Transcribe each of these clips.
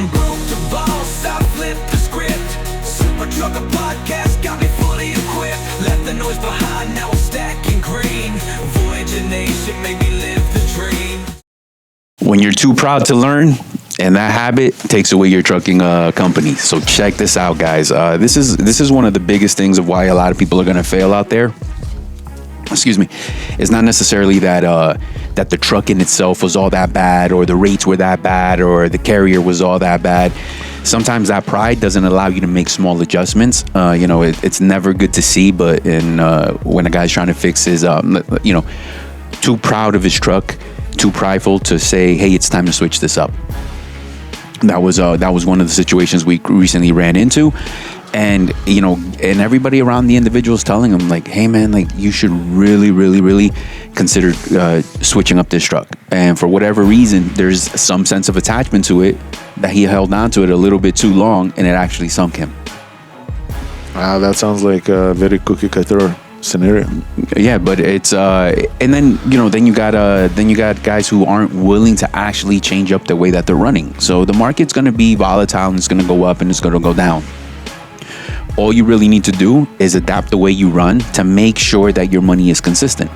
I'm broke the boss, I flip the script. Super Trucker Podcast got me fully equipped. Left the noise behind, now I'm stacking green. Voyager Nation make me live the dream. When you're too proud to learn, and that habit takes away your trucking company. So check this out, guys. This is one of the biggest things of why a lot of people are going to fail out there. Excuse me. It's not necessarily that that the truck in itself was all that bad, or the rates were that bad, or the carrier was all that bad. Sometimes that pride doesn't allow you to make small adjustments. It's never good to see, but when a guy's trying to fix his, too proud of his truck, too prideful to say, hey, it's time to switch this up. That was one of the situations we recently ran into. And, and everybody around the individuals telling him, like, hey, man, like, you should really, really, really consider switching up this truck. And for whatever reason, there's some sense of attachment to it that he held on to it a little bit too long, and it actually sunk him. That sounds like a very cookie cutter scenario. Yeah, but it's and then then you got guys who aren't willing to actually change up the way that they're running. So the market's going to be volatile, and it's going to go up and it's going to go down. All you really need to do is adapt the way you run to make sure that your money is consistent.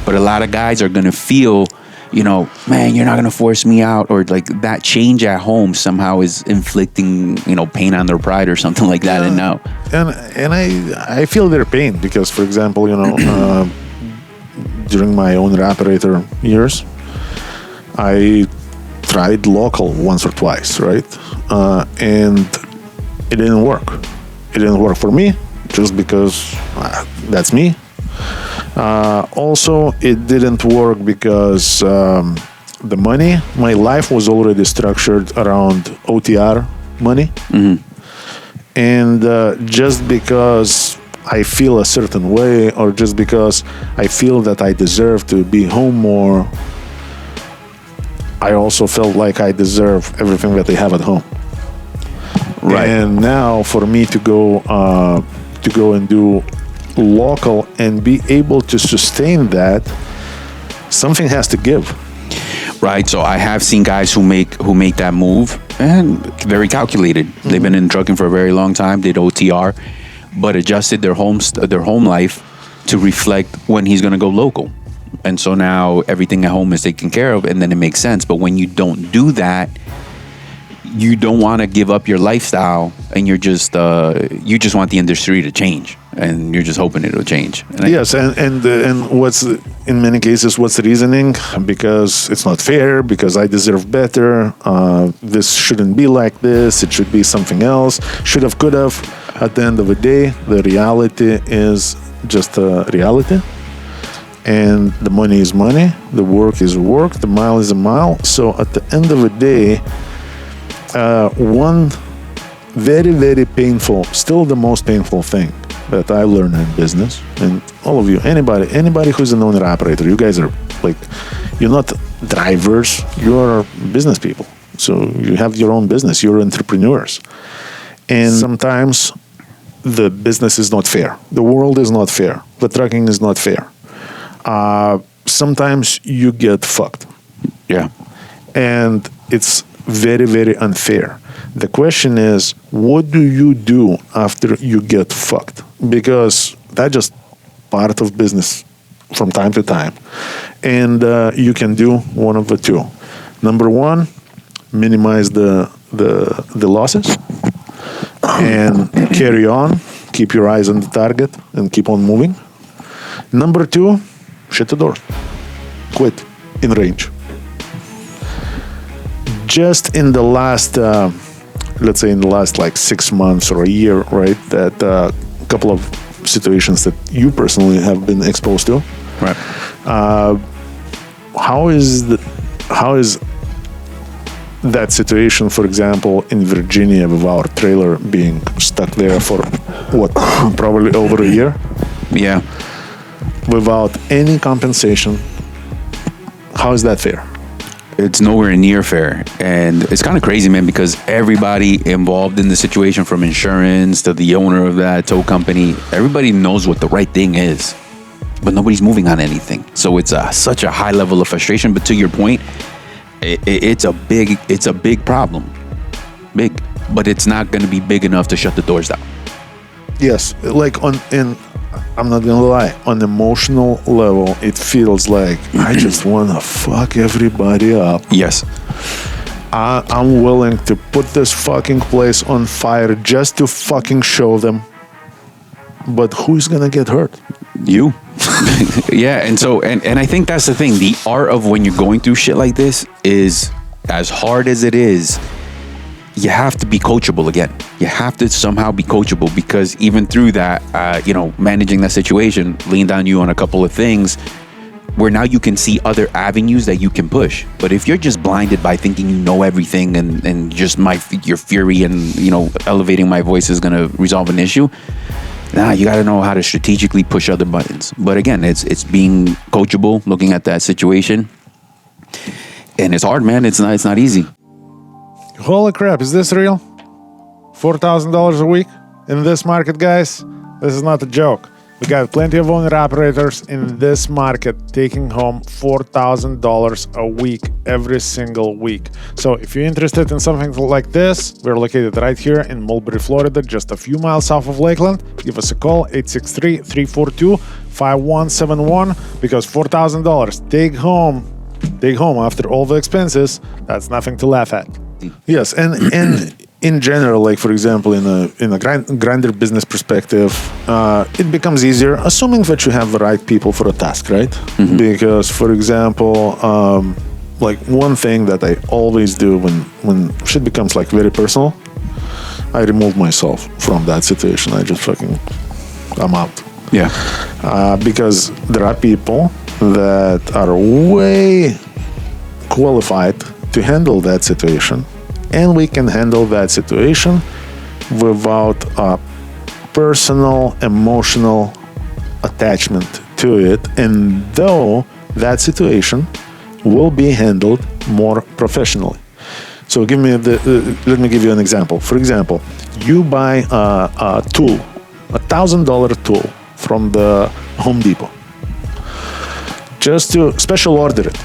But a lot of guys are going to feel, man, you're not going to force me out, or like that change at home somehow is inflicting, pain on their pride or something like that. And no. And I feel their pain because, for example, during my owner operator years, I tried local once or twice, right? And it didn't work. It didn't work for me just because that's me. Also, it didn't work because the money, my life was already structured around OTR money. Mm-hmm. And just because I feel a certain way, or just because I feel that I deserve to be home more, I also felt like I deserve everything that they have at home. Right. And now for me to go and do local and be able to sustain that, something has to give. Right. So I have seen guys who make that move, and very calculated. Mm-hmm. They've been in trucking for a very long time, did OTR, but adjusted their home life to reflect when he's going to go local. And so now everything at home is taken care of, and then it makes sense. But when you don't do that, you don't want to give up your lifestyle, and you just want the industry to change, and you're just hoping it'll change. And what's in many cases what's the reasoning? Because it's not fair. Because I deserve better. This shouldn't be like this. It should be something else. Should have, could have. At the end of the day, the reality is just a reality, and the money is money. The work is work. The mile is a mile. So at the end of the day, one very, very painful, still the most painful thing that I learned in business, and all of you, anybody who's an owner operator, you guys are like, you're not drivers, you're business people. So you have your own business, you're entrepreneurs. And sometimes the business is not fair. The world is not fair. The trucking is not fair. Sometimes you get fucked. Yeah. And it's very, very unfair. The question is, what do you do after you get fucked? Because that's just part of business from time to time. And you can do one of the two. Number one, minimize the losses and carry on. Keep your eyes on the target and keep on moving. Number two, shut the door. Quit in range. Just in the last, let's say in the last like 6 months or a year, right? That couple of situations that you personally have been exposed to. Right. How is that situation, for example, in Virginia with our trailer being stuck there for what, probably over a year? Yeah. Without any compensation. How is that fair? It's nowhere near fair. And it's kind of crazy, man, because everybody involved in the situation, from insurance to the owner of that tow company, everybody knows what the right thing is, but nobody's moving on anything. So it's such a high level of frustration. But to your point, it's a big problem, big, but it's not going to be big enough to shut the doors down. Yes, like I'm not gonna lie, on emotional level, it feels like I just wanna fuck everybody up. Yes. I'm willing to put this fucking place on fire just to fucking show them. But who's gonna get hurt? You. Yeah, and so and I think that's the thing. The art of when you're going through shit like this is, as hard as it is, you have to be coachable again. You have to somehow be coachable, because even through that, managing that situation leaned on you on a couple of things where now you can see other avenues that you can push. But if you're just blinded by thinking you know everything and just your fury and, elevating my voice is going to resolve an issue, you got to know how to strategically push other buttons. But again, it's being coachable, looking at that situation. And it's hard, man. It's not easy. Holy crap, is this real? $4,000 a week in this market, guys? This is not a joke. We got plenty of owner-operators in this market taking home $4,000 a week every single week. So if you're interested in something like this, we're located right here in Mulberry, Florida, just a few miles south of Lakeland. Give us a call, 863-342-5171, because $4,000 take home after all the expenses, that's nothing to laugh at. Yes, and in general, like for example, in a grander business perspective, it becomes easier, assuming that you have the right people for a task, right? Mm-hmm. Because, for example, like one thing that I always do when shit becomes like very personal, I remove myself from that situation. I'm out. Yeah. Because there are people that are way qualified to handle that situation, and we can handle that situation without a personal, emotional attachment to it, and though that situation will be handled more professionally. So let me give you an example. For example, you buy a tool, $1,000 tool from the Home Depot. Just to special order it,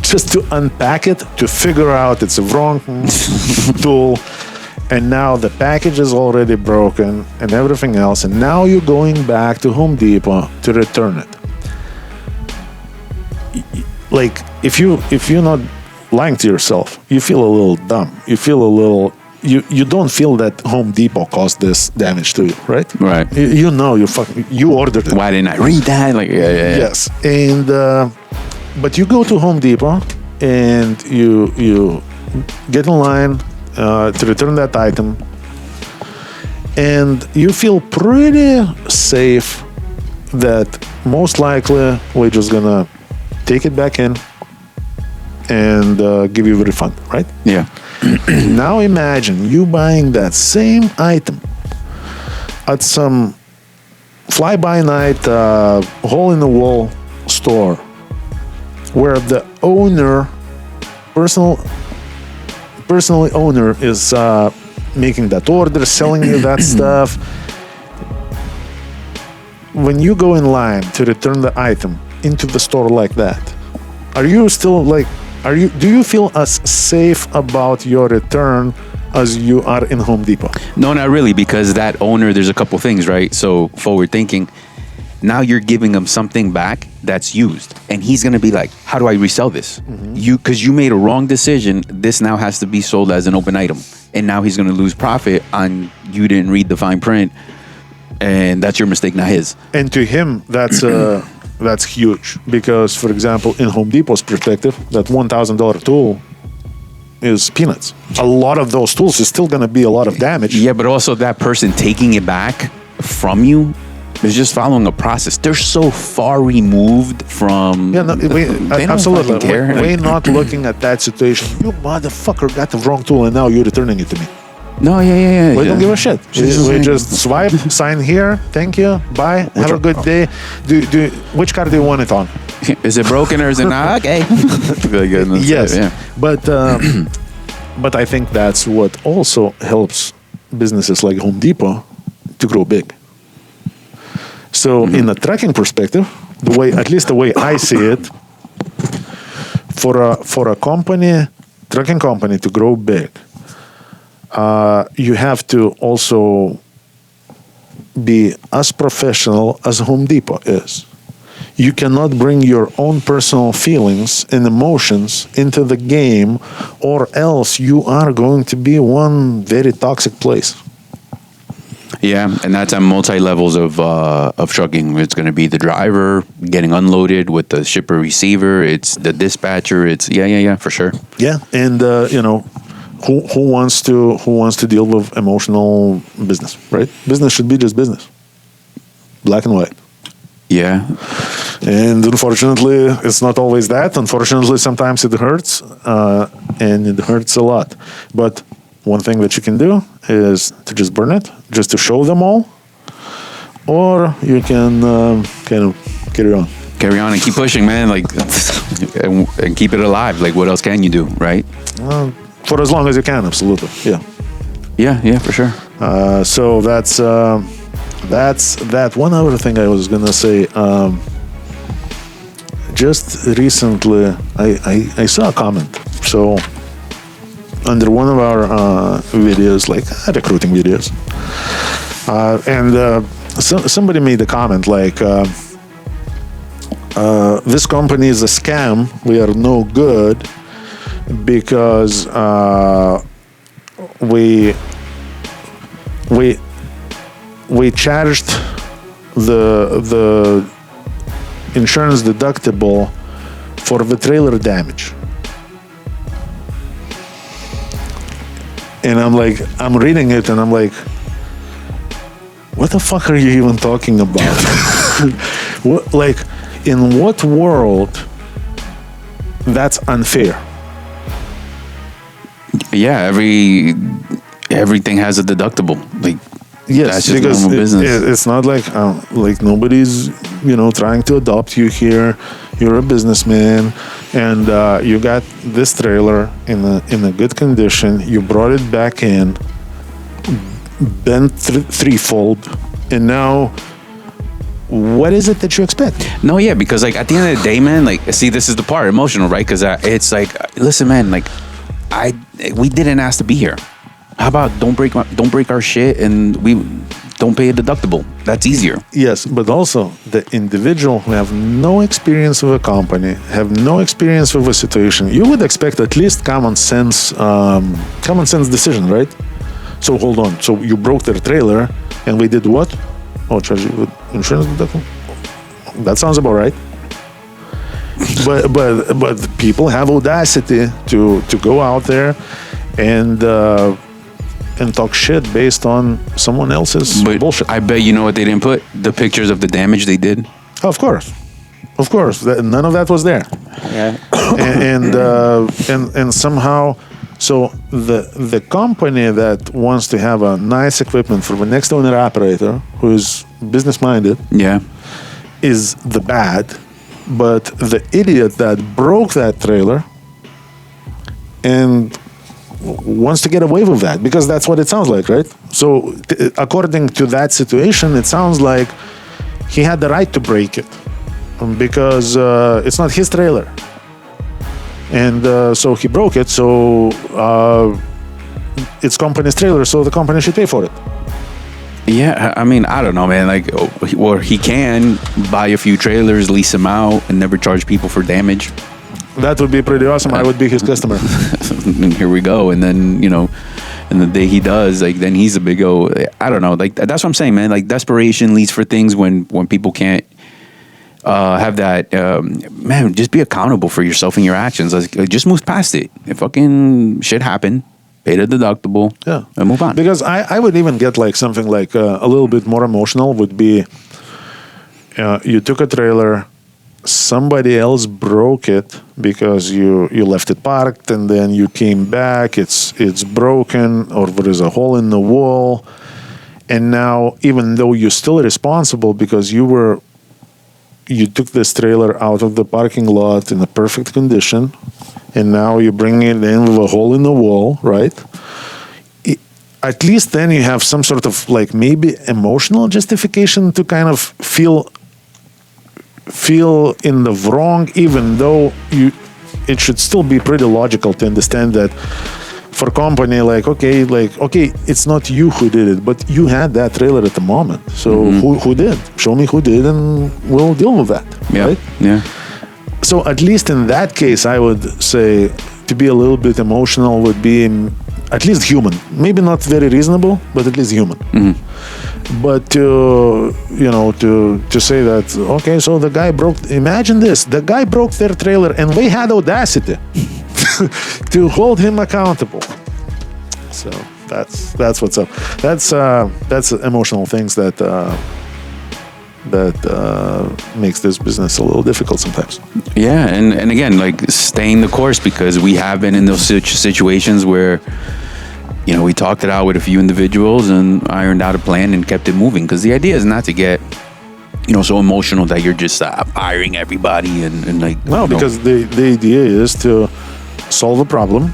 just to unpack it, to figure out it's a wrong tool, and now the package is already broken and everything else, and now you're going back to Home Depot to return it. Like, if you're not lying to yourself, you feel a little dumb. You feel a little. You don't feel that Home Depot caused this damage to you, right? Right. You ordered it. Why didn't I read that? Like, yeah. Yes, and but you go to Home Depot and you get in line to return that item, and you feel pretty safe that most likely we're just gonna take it back in and give you a refund, right? Yeah. Now imagine you buying that same item at some fly-by-night hole-in-the-wall store where the personally owner is making that order, selling you that stuff. When you go in line to return the item into the store like that, are you still like, do you feel as safe about your return as you are in Home Depot? No, not really, because that owner, there's a couple things, right? So forward thinking, now you're giving him something back that's used, and he's going to be like, how do I resell this? Mm-hmm. Because you made a wrong decision, this now has to be sold as an open item, and now he's going to lose profit on you didn't read the fine print, and that's your mistake, not his. And to him, that's huge, because, for example, in Home Depot's perspective, that $1,000 tool is peanuts. A lot of those tools is still going to be a lot of damage. Yeah, but also that person taking it back from you is just following a process. They're so far removed from. Yeah, no, they absolutely. Don't care. We're not looking at that situation. You motherfucker got the wrong tool, and now you're returning it to me. No, yeah. We don't give a shit. We just swipe, sign here, thank you, bye, have a good day. Which car do you want it on? Is it broken or is it not? Okay. Yes, yeah. But I think that's what also helps businesses like Home Depot to grow big. So in a trucking perspective, at least the way I see it, for a trucking company to grow big, you have to also be as professional as Home Depot is. You cannot bring your own personal feelings and emotions into the game, or else you are going to be one very toxic place. Yeah, and that's at multi levels of trucking. It's going to be the driver getting unloaded with the shipper receiver. It's the dispatcher. It's yeah, for sure. Yeah, and who wants to deal with emotional business, right? Business should be just business, black and white. Yeah, and unfortunately, it's not always that. Unfortunately, sometimes it hurts, and it hurts a lot. But one thing that you can do is to just burn it, just to show them all, or you can kind of carry on. Carry on and keep pushing, man. Like, and keep it alive. Like, what else can you do, right? For as long as you can, absolutely. Yeah. Yeah, for sure. So that's that. One other thing I was gonna say. Just recently, I saw a comment. So under one of our videos, like recruiting videos, and somebody made a comment like, "This company is a scam. We are no good because we charged the insurance deductible for the trailer damage." And I'm reading it and I'm like, what the fuck are you even talking about? What, like, in what world that's unfair? Yeah, everything has a deductible. Like, yes, that's just because normal business. It's not like nobody's trying to adopt you here. You're a businessman, and you got this trailer in a good condition. You brought it back in, bent threefold, and now what is it that you expect? No, yeah, because like at the end of the day, man, like, see, this is the part emotional, right? Because it's like, listen, man, like, we didn't ask to be here. How about don't break our shit and we don't pay a deductible? That's easier. Yes, but also the individual who have no experience with a company, have no experience with a situation, you would expect at least common sense decision, right? So hold on. So you broke their trailer, and we did what? Oh, charge you with insurance deductible. That sounds about right. but people have audacity to go out there and talk shit based on someone else's bullshit. I bet you know what they didn't put? The pictures of the damage they did. Of course. None of that was there. Yeah. and somehow, so the company that wants to have a nice equipment for the next owner operator who is business minded, Yeah. is the bad, but the idiot that broke that trailer and wants to get away with that, because that's what it sounds like, right? So according to that situation, it sounds like he had the right to break it because it's not his trailer, and so he broke it. So it's company's trailer, so the company should pay for it. Yeah, I mean, I don't know, man. Like, or he can buy a few trailers, lease them out, and never charge people for damage. That would be pretty awesome. I would be his customer. And here we go. And then, and the day he does, like, then he's a big O. I don't know. Like, that's what I'm saying, man. Like, desperation leads for things when people can't have that. Man, just be accountable for yourself and your actions. Like, just move past it. If fucking shit happened, pay the deductible, yeah, and move on. Because I would even get like something like a little bit more emotional would be you took a trailer, somebody else broke it because you left it parked, and then you came back, it's broken, or there is a hole in the wall, and now even though you're still responsible because you took this trailer out of the parking lot in a perfect condition, and now you bring it in with a hole in the wall, right? At least then you have some sort of like maybe emotional justification to kind of feel in the wrong, even though it should still be pretty logical to understand that for company, like, okay, it's not you who did it, but you had that trailer at the moment. So who did? Show me who did, and we'll deal with that. Yeah. Right? Yeah. So at least in that case, I would say to be a little bit emotional would be at least human. Maybe not very reasonable, but at least human. But to say that, okay, so the guy imagine this, the guy broke their trailer and we had audacity to hold him accountable. So that's what's up. That's emotional things that makes this business a little difficult sometimes. Yeah, and again, like staying the course, because we have been in those situations where, we talked it out with a few individuals and ironed out a plan and kept it moving. Because the idea is not to get, so emotional that you're just firing everybody and like. No, because the idea is to solve a problem,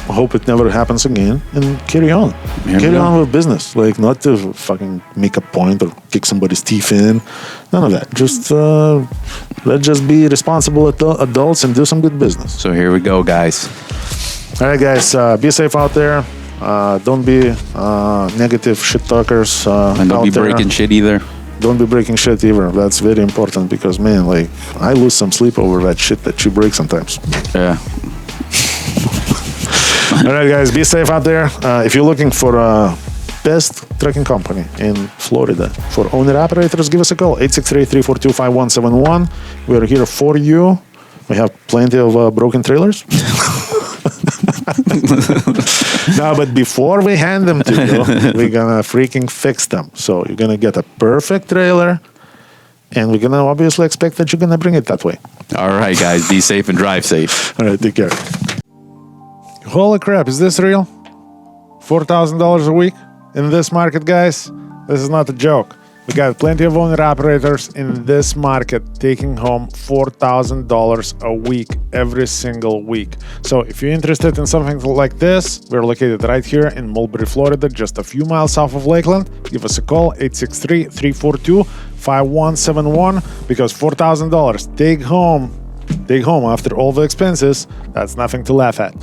hope it never happens again, and carry on. Carry on with business. Like, not to fucking make a point or kick somebody's teeth in. None of that. Just let's just be responsible adults and do some good business. So here we go, guys. All right, guys. Be safe out there. Don't be negative shit talkers. And don't be breaking shit either. Don't be breaking shit either. That's very important because, man, like, I lose some sleep over that shit that you break sometimes. Yeah. All right, guys, be safe out there. If you're looking for a best trucking company in Florida for owner-operators, give us a call, 863-342-5171. We're here for you. We have plenty of broken trailers. No, but before we hand them to you, we're going to freaking fix them. So you're going to get a perfect trailer, and we're going to obviously expect that you're going to bring it that way. All right, guys, be safe and drive safe. All right, take care. Holy crap, is this real? $4,000 a week in this market, guys? This is not a joke. We got plenty of owner-operators in this market taking home $4,000 a week every single week. So if you're interested in something like this, we're located right here in Mulberry, Florida, just a few miles south of Lakeland. Give us a call, 863-342-5171, because $4,000 take home after all the expenses, that's nothing to laugh at.